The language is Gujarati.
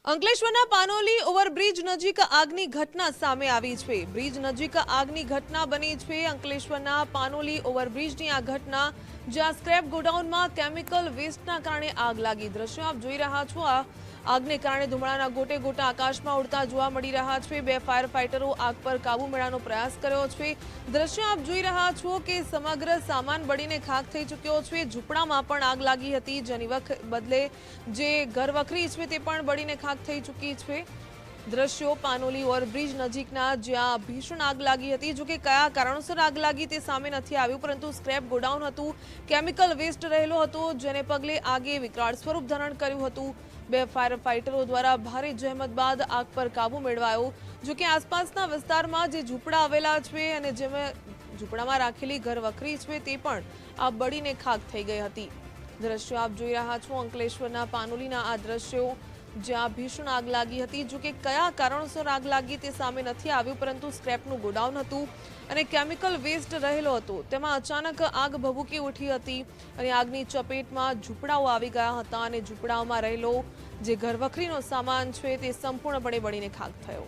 અંકલેશ્વરના પાનોલી ઓવરબ્રિજ નજીક આગની ઘટના સામે આવી છે। બ્રિજ નજીક આગની ઘટના બની છે। અંકલેશ્વરના પાનોલી ઓવરબ્રિજની આ ઘટના, જ્યાં સ્ક્રેપ ગોડાઉનમાં કેમિકલ વેસ્ટના કારણે આગ લાગી। દ્રશ્યો આપ જોઈ રહ્યા છો। આ આગને કારણે ધુમાડાના ગોટે ગોટા આકાશમાં ઉડતા જોવા મળી રહ્યા છે। બે ફાયર ફાઇટરો આગ પર કાબુ મેળવવાનો પ્રયાસ કર્યો છે। દ્રશ્યો આપ જોઈ રહ્યા છો કે સમગ્ર સામાન બળીને ખાખ થઈ ચૂક્યો છે। ઝૂંપડામાં પણ આગ લાગી હતી, જેની બદલે જે ઘરવખરી છે તે પણ બળીને ખાખ થઈ ચૂકી છે। દ્રશ્યો પાનોલી ઓવરબ્રિજ નજીકના, જ્યાં ભીષણ આગ લાગી હતી। જો કે કયા કારણોસર આગ લાગી તે સામે નથી આવ્યું, પરંતુ સ્ક્રેપ ગોડાઉન હતું, કેમિકલ વેસ્ટ રહેલો હતો, જેને પગલે આગે વિકરાળ સ્વરૂપ ધારણ કર્યું હતું। બે ફાયર ફાઇટરો દ્વારા ભારે જહેમત બાદ આગ પર કાબુ મેળવાયો। જો કે આસપાસના વિસ્તારમાં જે ઝૂંપડા આવેલા છે અને જેમાં ઝૂંપડામાં રાખેલી ઘરવખરી છે તે પણ આ બળીને ખાખ થઈ ગઈ હતી। દ્રશ્યો આપ જોઈ રહ્યા છો અંકલેશ્વરના પાનોલીના આ દ્રશ્યો, જ્યાં ભીષણ આગ લાગી હતી। જો કે કયા કારણોસર આગ લાગી તે સામે નથી આવ્યું, પરંતુ સ્ક્રેપનું ગોડાઉન હતું અને કેમિકલ વેસ્ટ રહેલો હતો, તેમાં અચાનક આગ ભભૂકી ઉઠી હતી અને આગની ચપેટમાં ઝૂંપડાઓ આવી ગયા હતા અને ઝૂંપડાઓમાં રહેલો જે ઘરવખરીનો સામાન છે તે સંપૂર્ણપણે બળીને ખાખ થયો।